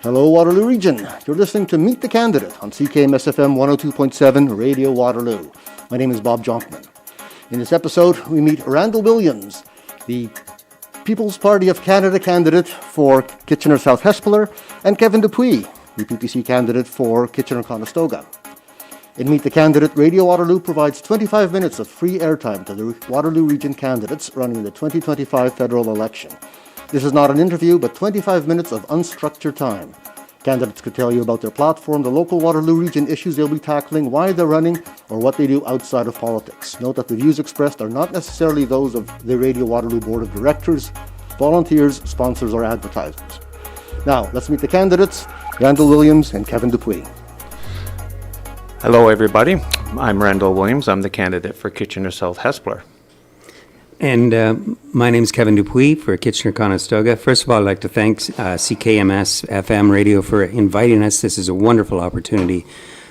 Hello, Waterloo Region. You're listening to Meet the Candidate on CKMS-FM 102.7 Radio Waterloo. My name is Bob Jonkman. In this episode, we meet Randall Williams, the People's Party of Canada candidate for Kitchener South Hespeler, and Kevin Dupuis, the PPC candidate for Kitchener Conestoga. In Meet the Candidate, Radio Waterloo provides 25 minutes of free airtime to the Waterloo Region candidates running the 2025 federal election. This is not an interview, but 25 minutes of unstructured time. Candidates could tell you about their platform, the local Waterloo Region issues they'll be tackling, why they're running, or what they do outside of politics. Note that the views expressed are not necessarily those of the Radio Waterloo Board of Directors, volunteers, sponsors, or advertisers. Now, let's meet the candidates, Randall Williams and Kevin Dupuis. Hello, everybody. I'm Randall Williams. I'm the candidate for Kitchener South Hespeler. And my name is Kevin Dupuis for Kitchener Conestoga. First of all, I'd like to thank CKMS FM Radio for inviting us. This is a wonderful opportunity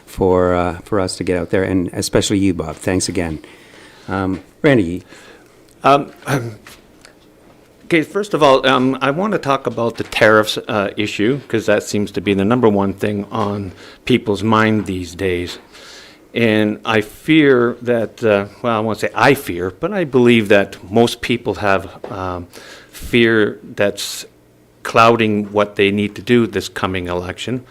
for us to get out there, and especially you, Bob. Thanks again. Randy. Okay, first of all, I want to talk about the tariffs issue, because that seems to be the number one thing on people's mind these days. And I fear that, I won't say I fear, but I believe that most people have fear that's clouding what they need to do this coming election.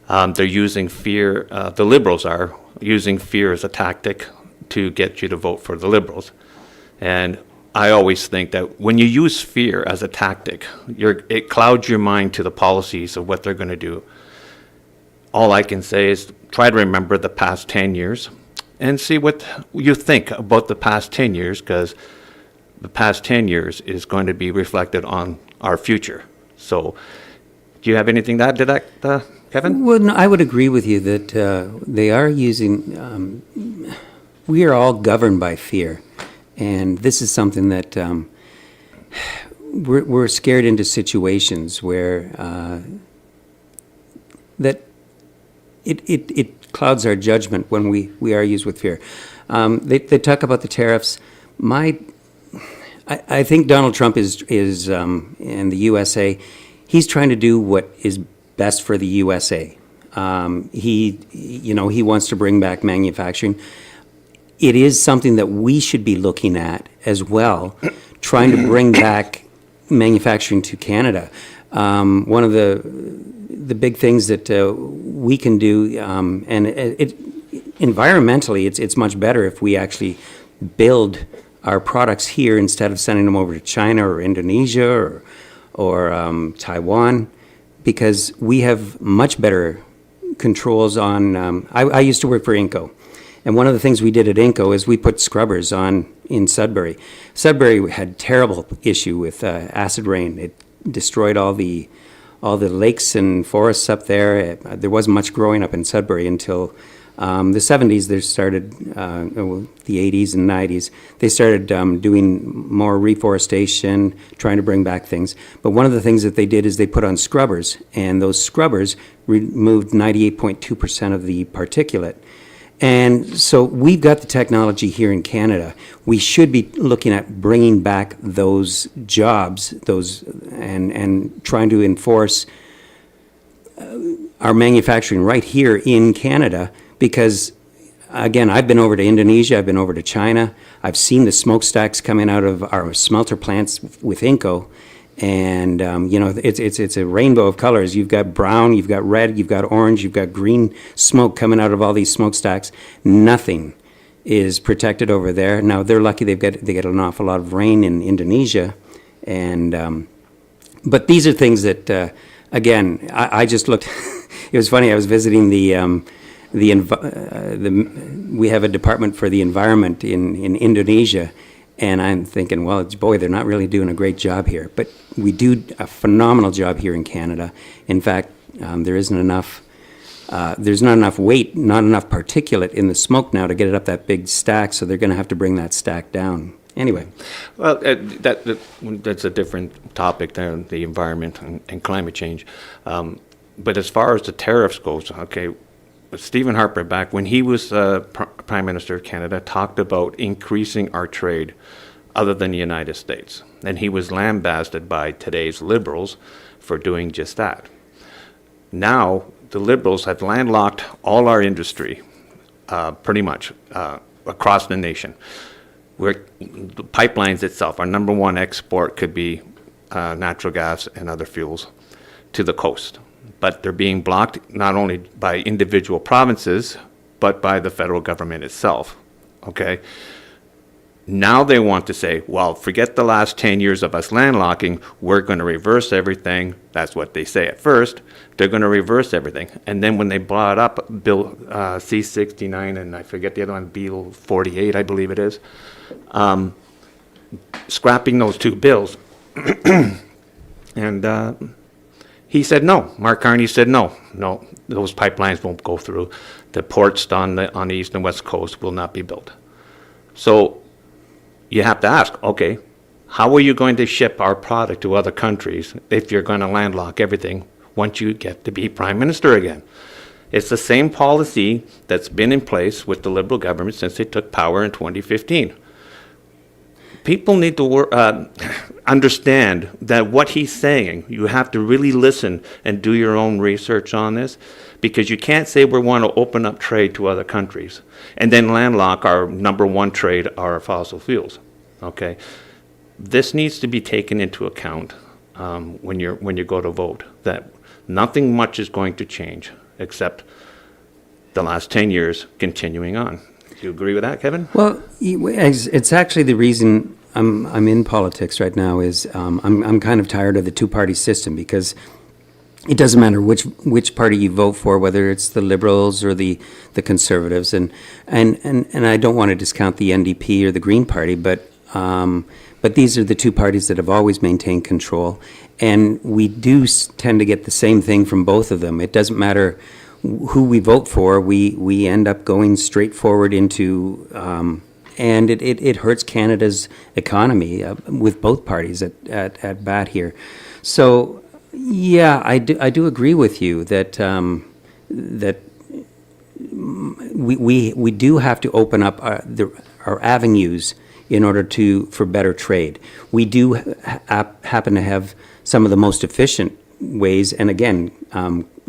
They're using fear, the Liberals are using fear as a tactic to get you to vote for the Liberals. And I always think that when you use fear as a tactic, it clouds your mind to the policies of what they're going to do. All I can say is try to remember the past 10 years and see what you think about the past 10 years, because the past 10 years is going to be reflected on our future. So do you have anything to add to that, Kevin? Well, no, I would agree with you that they are using, we are all governed by fear. And this is something that we're scared into situations where that it clouds our judgment when we are used with fear. They talk about the tariffs. I think Donald Trump is in the USA. He's trying to do what is best for the USA. He wants to bring back manufacturing. It is something that we should be looking at as well, trying to bring back manufacturing to Canada. One of the big things that we can do, and environmentally, it's much better if we actually build our products here instead of sending them over to China or Indonesia or Taiwan, because we have much better controls on. I used to work for Inco. And one of the things we did at Inco is we put scrubbers on in Sudbury. Sudbury had terrible issue with acid rain. It destroyed all the lakes and forests up there. There wasn't much growing up in Sudbury until the 70s. They started, the 80s and 90s. They started doing more reforestation, trying to bring back things. But one of the things that they did is they put on scrubbers, and those scrubbers removed 98.2% of the particulate. And so we've got the technology here in Canada. We should be looking at bringing back those jobs, and trying to enforce our manufacturing right here in Canada. Because, again, I've been over to Indonesia, I've been over to China. I've seen the smokestacks coming out of our smelter plants with Inco. And, it's a rainbow of colors. You've got brown, you've got red, you've got orange, you've got green smoke coming out of all these smokestacks. Nothing is protected over there. Now, they're lucky they get an awful lot of rain in Indonesia. And, but these are things that, again, I just looked, it was funny, I was visiting we have a department for the environment in Indonesia. And I'm thinking, well, they're not really doing a great job here. But we do a phenomenal job here in Canada. In fact, there's not enough weight, not enough particulate in the smoke now to get it up that big stack, so they're going to have to bring that stack down. Anyway. Well, that's a different topic there, the environment and climate change. But as far as the tariffs goes, okay, Stephen Harper, back when he was Prime Minister of Canada, talked about increasing our trade other than the United States. And he was lambasted by today's Liberals for doing just that. Now, the Liberals have landlocked all our industry, pretty much, across the nation. Where the pipelines itself, our number one export could be natural gas and other fuels to the coast. But they're being blocked not only by individual provinces, but by the federal government itself, okay? Now they want to say, well, forget the last 10 years of us landlocking, we're going to reverse everything. That's what they say at first. They're going to reverse everything. And then when they brought up Bill C-69, and I forget the other one, Bill 48, I believe it is, scrapping those two bills. And he said no. Mark Carney said no, those pipelines won't go through. The ports on the east and west coast will not be built. So you have to ask, okay, how are you going to ship our product to other countries if you're going to landlock everything once you get to be prime minister again? It's the same policy that's been in place with the Liberal government since they took power in 2015. People need to understand that what he's saying, you have to really listen and do your own research on this, because you can't say we want to open up trade to other countries and then landlock our number one trade, our fossil fuels. Okay, this needs to be taken into account when you go to vote. That nothing much is going to change except the last 10 years continuing on. Do you agree with that, Kevin? Well, it's actually the reason I'm in politics right now is I'm kind of tired of the two-party system, because it doesn't matter which party you vote for, whether it's the Liberals or the Conservatives, and I don't want to discount the NDP or the Green Party, but these are the two parties that have always maintained control, and we do tend to get the same thing from both of them. It doesn't matter who we vote for, we end up going straight forward into, and it hurts Canada's economy with both parties at bat here. So, yeah, I do agree with you that that we do have to open up our avenues in order for better trade. We do happen to have some of the most efficient ways, and again,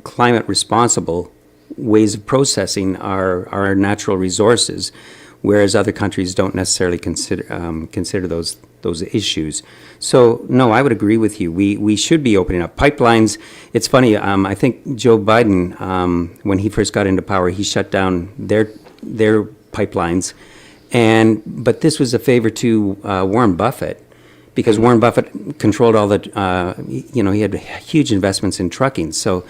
climate responsible ways of processing our natural resources, whereas other countries don't necessarily consider those issues. So no, I would agree with you. We should be opening up pipelines. It's funny. I think Joe Biden, when he first got into power, he shut down their pipelines, but this was a favor to Warren Buffett, because Warren Buffett controlled all the he had huge investments in trucking. So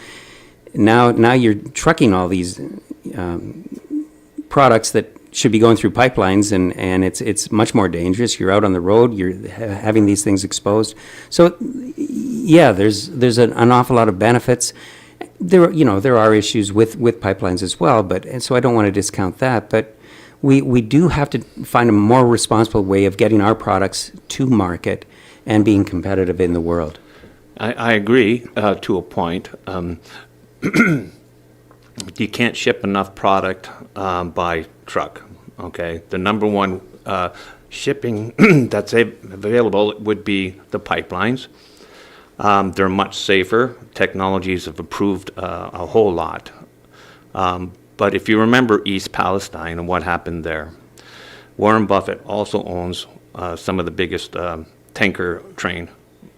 now you're trucking all these products that should be going through pipelines, and it's much more dangerous. You're out on the road, you're having these things exposed. So yeah, there's an awful lot of benefits. There are issues with pipelines as well, and so I don't want to discount that, but we do have to find a more responsible way of getting our products to market and being competitive in the world. I agree to a point. You can't ship enough product by truck, okay? The number one shipping that's available would be the pipelines. They're much safer. Technologies have improved a whole lot. But if you remember East Palestine and what happened there, Warren Buffett also owns some of the biggest tanker train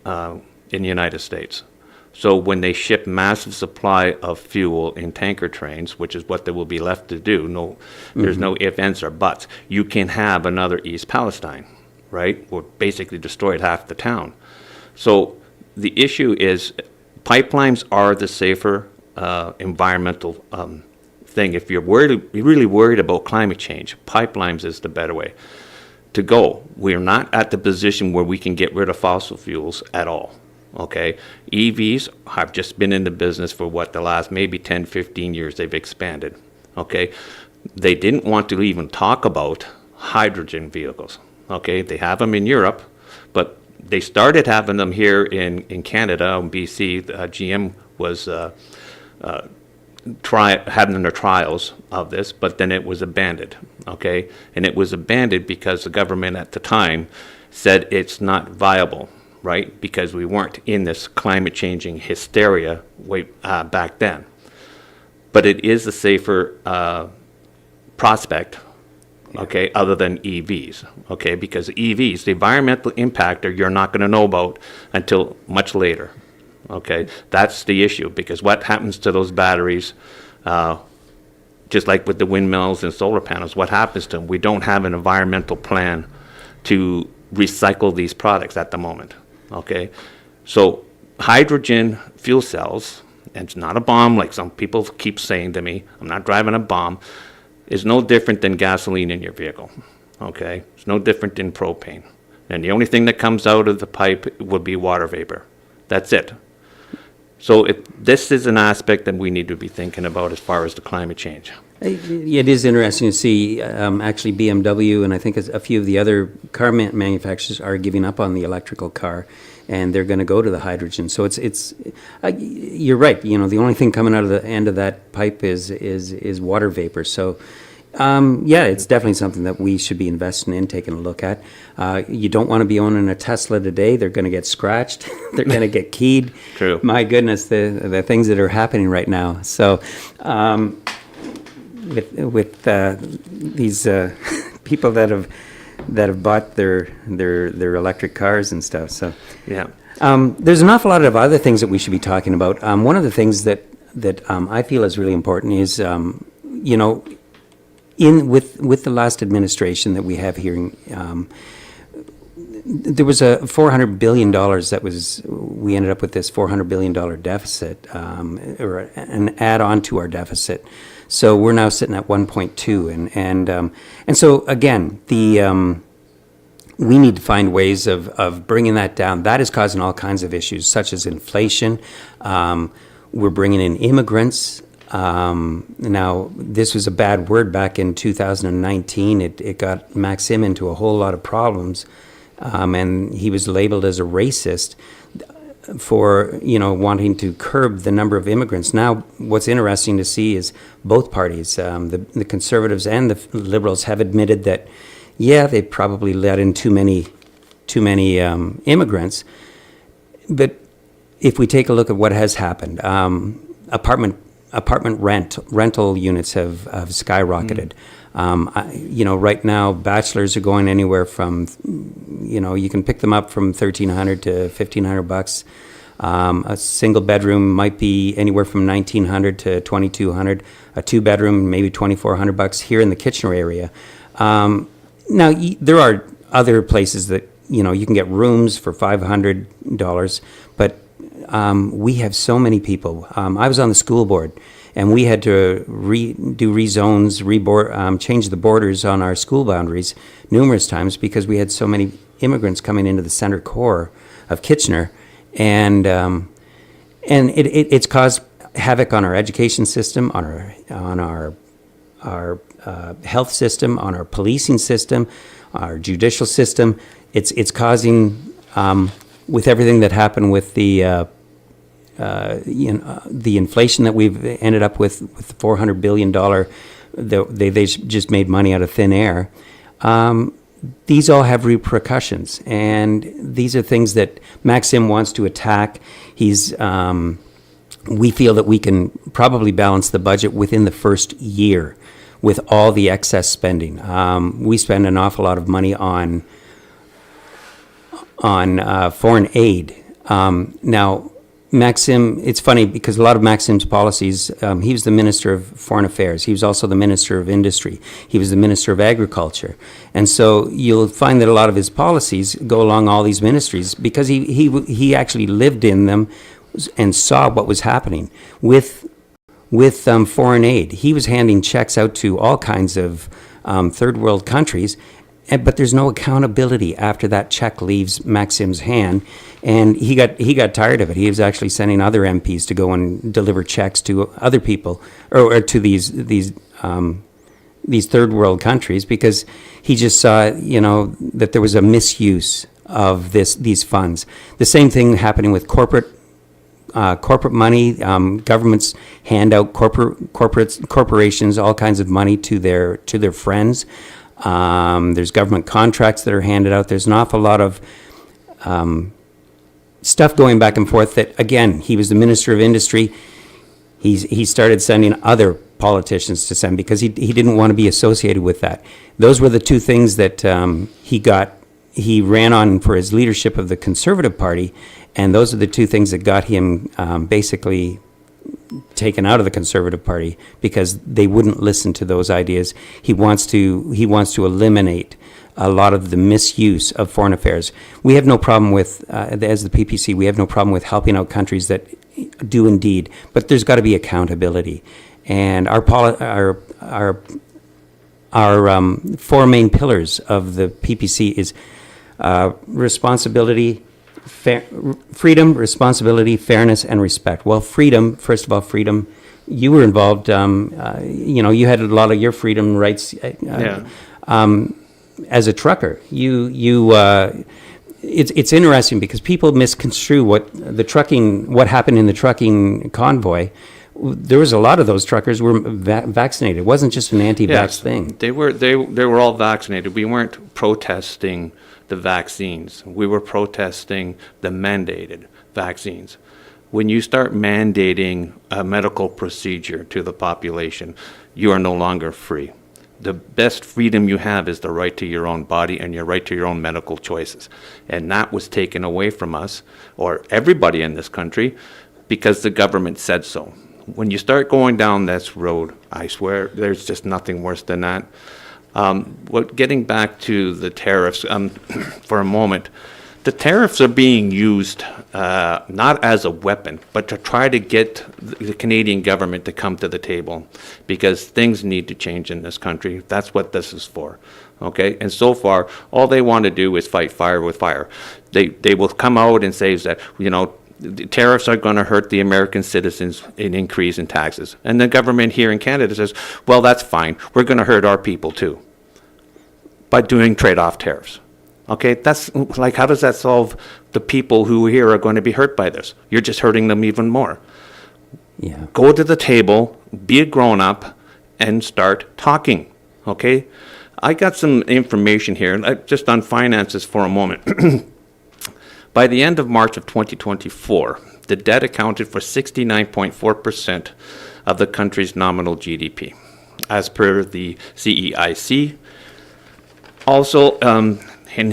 in the United States. So when they ship massive supply of fuel in tanker trains, which is what there will be left to do, there's no ifs, ands, or buts, you can have another East Palestine, right? Or basically destroyed half the town. So the issue is pipelines are the safer environmental thing. If you're really worried about climate change, pipelines is the better way to go. We're not at the position where we can get rid of fossil fuels at all. Okay, EVs have just been in the business for the last maybe 10, 15 years. They've expanded. Okay, they didn't want to even talk about hydrogen vehicles. Okay, they have them in Europe, but they started having them here in Canada, in BC. GM was having their trials of this, but then it was abandoned. Okay, and it was abandoned because the government at the time said it's not viable. right? Because we weren't in this climate changing hysteria way back then. But it is a safer prospect, okay, other than EVs, okay? Because EVs, the environmental impact, you're not going to know about until much later, okay? That's the issue, because what happens to those batteries, just like with the windmills and solar panels, what happens to them? We don't have an environmental plan to recycle these products at the moment, okay? So hydrogen fuel cells, and it's not a bomb like some people keep saying to me, I'm not driving a bomb, is no different than gasoline in your vehicle, okay? It's no different than propane. And the only thing that comes out of the pipe would be water vapor. That's it. So this is an aspect that we need to be thinking about as far as the climate change. It is interesting to see, actually BMW and I think a few of the other car manufacturers are giving up on the electrical car, and they're going to go to the hydrogen. So it's you're right. You know, the only thing coming out of the end of that pipe is water vapor. So yeah, it's definitely something that we should be investing in, taking a look at. You don't want to be owning a Tesla today. They're going to get scratched. They're going to get keyed. True. My goodness, the things that are happening right now. So. With these people that have bought their electric cars and stuff. So Yeah. there's an awful lot of other things that we should be talking about. One of the things that I feel is really important is you know, with the last administration that we have here. There was a $400 billion we ended up with this $400 billion deficit, or an add-on to our deficit. So we're now sitting at 1.2, and so again, we need to find ways of bringing that down. That is causing all kinds of issues, such as inflation. We're bringing in immigrants. Now, this was a bad word back in 2019. It got Maxim into a whole lot of problems. And he was labeled as a racist for, you know, wanting to curb the number of immigrants. Now, what's interesting to see is both parties, the Conservatives and the Liberals, have admitted that, yeah, they probably let in too many immigrants. But if we take a look at what has happened, apartment rental units have skyrocketed. You know, right now, bachelors are going anywhere from, you know, you can pick them up from $1,300 to $1,500. A single bedroom might be anywhere from $1,900 to $2,200. A two bedroom, maybe $2,400 here in the Kitchener area. Now, there are other places that, you know, you can get rooms for $500, but we have so many people. I was on the school board, and we had to do rezones, change the borders on our school boundaries numerous times because we had so many immigrants coming into the center core of Kitchener, and it's caused havoc on our education system, on our health system, on our policing system, our judicial system. It's causing, with everything that happened with the the inflation that we've ended up with the $400 billion, they just made money out of thin air. These all have repercussions, and these are things that Maxim wants to attack. We feel that we can probably balance the budget within the first year with all the excess spending. We spend an awful lot of money on foreign aid. Now, Maxim, it's funny because a lot of Maxim's policies, he was the Minister of Foreign Affairs. He was also the Minister of Industry. He was the Minister of Agriculture. And so you'll find that a lot of his policies go along all these ministries because he actually lived in them and saw what was happening. With foreign aid, he was handing checks out to all kinds of third world countries, but there's no accountability after that check leaves Maxim's hand, and he got tired of it. He was actually sending other MPs to go and deliver checks to other people or to these third world countries because he just saw, you know, that there was a misuse of these funds. The same thing happening with corporate money. Governments hand out corporations all kinds of money to their friends. There's government contracts that are handed out. There's an awful lot of stuff going back and forth that, again, he was the Minister of Industry. He started sending other politicians to send because he didn't want to be associated with that. Those were the two things that he ran on for his leadership of the Conservative Party, and those are the two things that got him basically taken out of the Conservative Party because they wouldn't listen to those ideas. He wants to eliminate a lot of the misuse of foreign affairs. We have no problem with, as the PPC, we have no problem with helping out countries that do indeed, but there's got to be accountability. And our four main pillars of the PPC is responsibility, freedom, responsibility, fairness, and respect. Well, freedom, first of all, freedom. You were involved. You had a lot of your freedom rights. As a trucker, it's interesting because people misconstrue what happened in the trucking convoy. There was a lot of those truckers were vaccinated. It wasn't just an anti-vax thing. They were all vaccinated. We weren't protesting the vaccines. We were protesting the mandated vaccines. When you start mandating a medical procedure to the population, you are no longer free. The best freedom you have is the right to your own body and your right to your own medical choices. And that was taken away from us, or everybody in this country, because the government said so. When you start going down this road, I swear, there's just nothing worse than that. Getting back to the tariffs for a moment, the tariffs are being used not as a weapon, but to try to get the Canadian government to come to the table because things need to change in this country. That's what this is for, okay? And so far, all they want to do is fight fire with fire. They will come out and say that, the tariffs are going to hurt the American citizens in increase in taxes. And the government here in Canada says, well, that's fine. We're going to hurt our people too by doing trade-off tariffs. Okay, that's like, how does that solve the people who here are going to be hurt by this? You're just hurting them even more. Yeah. Go to the table, be a grown-up, and start talking, okay? I got some information here, just on finances for a moment. By the end of March of 2024, the debt accounted for 69.4% of the country's nominal GDP, as per the CEIC. Also, and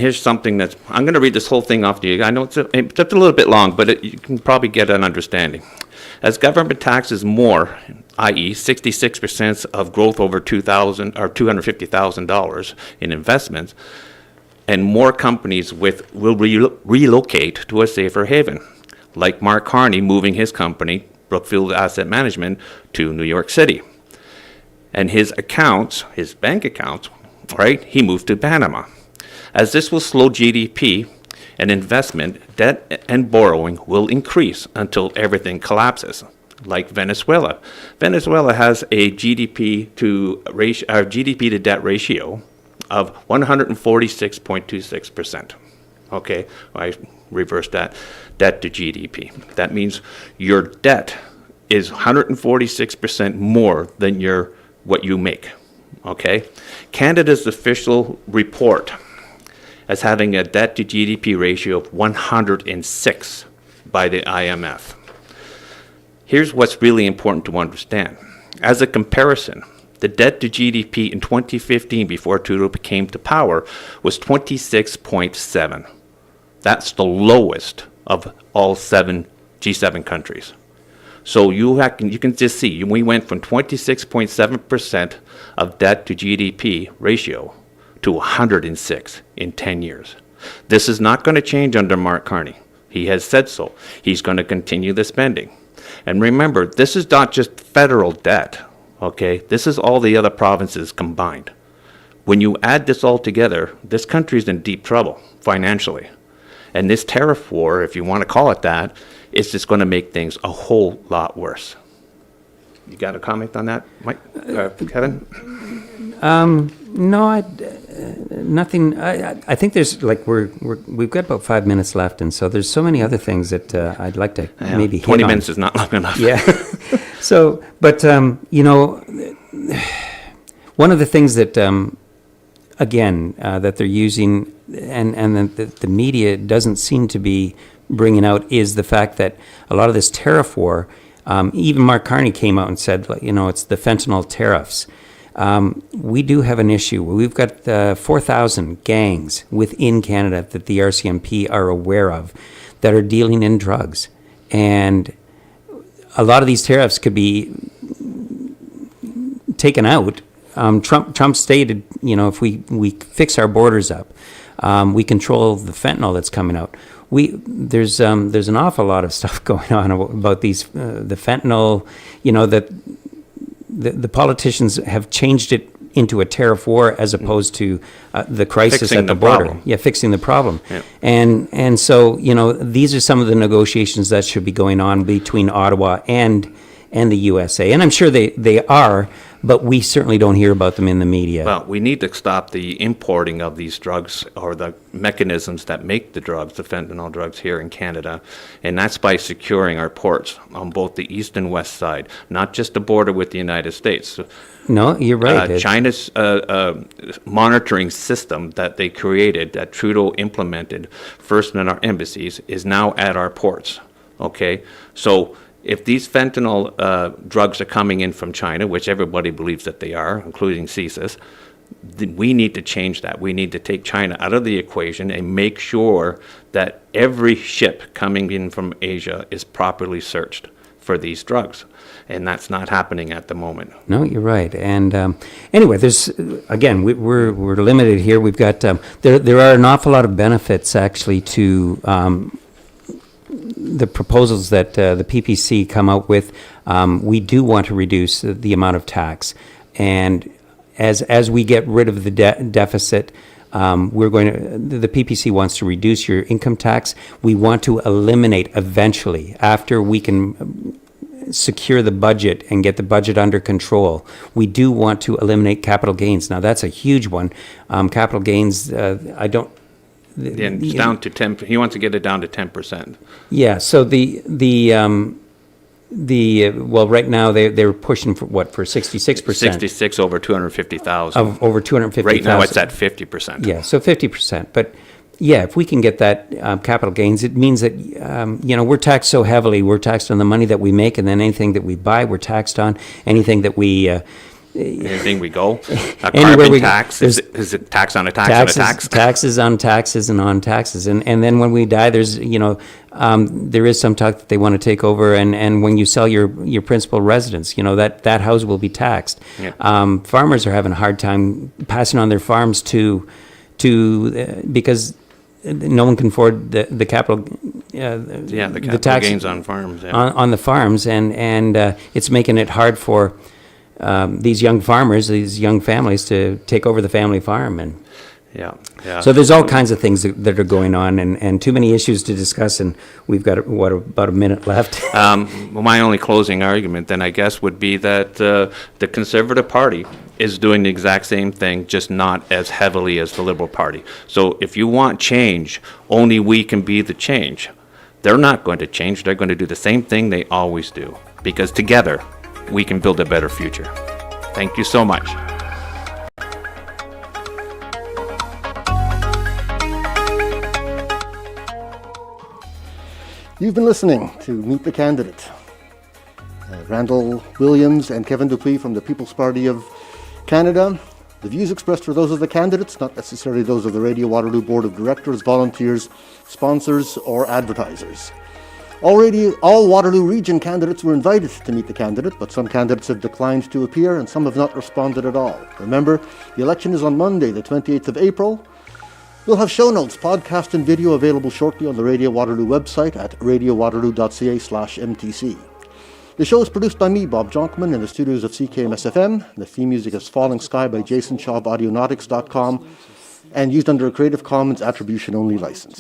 here's something that's, I'm going to read this whole thing off to you. I know it's a little bit long, but you can probably get an understanding. As government taxes more, i.e. 66% of growth over $250,000 in investments, and more companies will relocate to a safer haven, like Mark Carney moving his company, Brookfield Asset Management, to New York City. And his bank accounts, right, he moved to Panama. As this will slow GDP and investment, debt and borrowing will increase until everything collapses, like Venezuela. Venezuela has a GDP to debt ratio of 146.26%. Okay, I reversed that. Debt to GDP. That means your debt is 146% more than what you make. Okay, Canada's official report as having a debt to GDP ratio of 106 by the IMF. Here's what's really important to understand. As a comparison, the debt to GDP in 2015, before Trudeau came to power, was 26.7. That's the lowest of all G7 countries. So you can just see, we went from 26.7% of debt to GDP ratio to 106 in 10 years. This is not going to change under Mark Carney. He has said so. He's going to continue the spending. And remember, this is not just federal debt, okay? This is all the other provinces combined. When you add this all together, this country is in deep trouble financially. And this tariff war, if you want to call it that, is just going to make things a whole lot worse. You got a comment on that, Mike? Kevin? No, nothing. I think there's we've got about 5 minutes left, and so there's so many other things that I'd like to maybe 20 hit minutes on. is not long enough. Yeah. So, but one of the things that again that they're using, and the media doesn't seem to be bringing out is the fact that a lot of this tariff war, even Mark Carney came out and said, it's the fentanyl tariffs. We do have an issue. We've got 4,000 gangs within Canada that the RCMP are aware of that are dealing in drugs. And a lot of these tariffs could be taken out. Trump stated, if we fix our borders up, we control the fentanyl that's coming out. There's an awful lot of stuff going on about the fentanyl. That the politicians have changed it into a tariff war as opposed to the crisis Fixing at the the border. problem. Yeah, fixing the problem. Yeah. And so these are some of the negotiations that should be going on between Ottawa and the USA. And I'm sure they are, but we certainly don't hear about them in the media. Well, we need to stop the importing of these drugs or the mechanisms that make the drugs, the fentanyl drugs here in Canada, and that's by securing our ports on both the east and west side, not just the border with the United States. No, you're right. China's monitoring system that they created, that Trudeau implemented first in our embassies, is now at our ports, okay? So if these fentanyl drugs are coming in from China, which everybody believes that they are, including CSIS, we need to change that. We need to take China out of the equation and make sure that every ship coming in from Asia is properly searched for these drugs. And that's not happening at the moment. No, you're right. And anyway, there's again, we're limited here. We've got there are an awful lot of benefits actually to the proposals that the PPC come out with. We do want to reduce the amount of tax, and as we get rid of the deficit, the PPC wants to reduce your income tax. We want to eliminate eventually, after we can secure the budget and get the budget under control. We do want to eliminate capital gains. Now that's a huge one. Capital gains, I don't. And it's down to 10. He wants to get it down to 10%. Yeah. So well, right now they're pushing for 66%. 66 over 250,000. Of over 250,000. Right now it's at 50%. Yeah. So 50%. But yeah, if we can get that capital gains, it means that we're taxed so heavily. We're taxed on the money that we make, and then anything that we buy, we're taxed on. Anything that we anything we go, a anywhere carbon tax, is it tax on a tax taxes, on a tax? Taxes on taxes and on taxes. And then when we die, there's, there is some talk that they want to take over, and when you sell your principal residence, that house will be taxed. Yeah. Farmers are having a hard time passing on their farms because no one can afford the capital. The capital tax gains on farms. Yeah. On the farms, and it's making it hard for these young farmers, these young families, to take over the family farm. And Yeah. so there's all kinds of things that are going on, and too many issues to discuss, and we've got about a minute left. Well, my only closing argument then, I guess, would be that the Conservative Party is doing the exact same thing, just not as heavily as the Liberal Party. So if you want change, only we can be the change. They're not going to change. They're going to do the same thing they always do, because together we can build a better future. Thank you so much. You've been listening to Meet the Candidate. Randall Williams and Kevin Dupuis from the People's Party of Canada. The views expressed are those of the candidates, not necessarily those of the Radio Waterloo Board of Directors, volunteers, sponsors, or advertisers. All Waterloo Region candidates were invited to meet the candidate, but some candidates have declined to appear and some have not responded at all. Remember, the election is on Monday, the 28th of April. We'll have show notes, podcast and video available shortly on the Radio Waterloo website at radiowaterloo.ca/MTC. The show is produced by me, Bob Jonkman, in the studios of CKMS-FM. The theme music is Falling Sky by Jason Shaw of Audionautics.com and used under a Creative Commons Attribution Only license.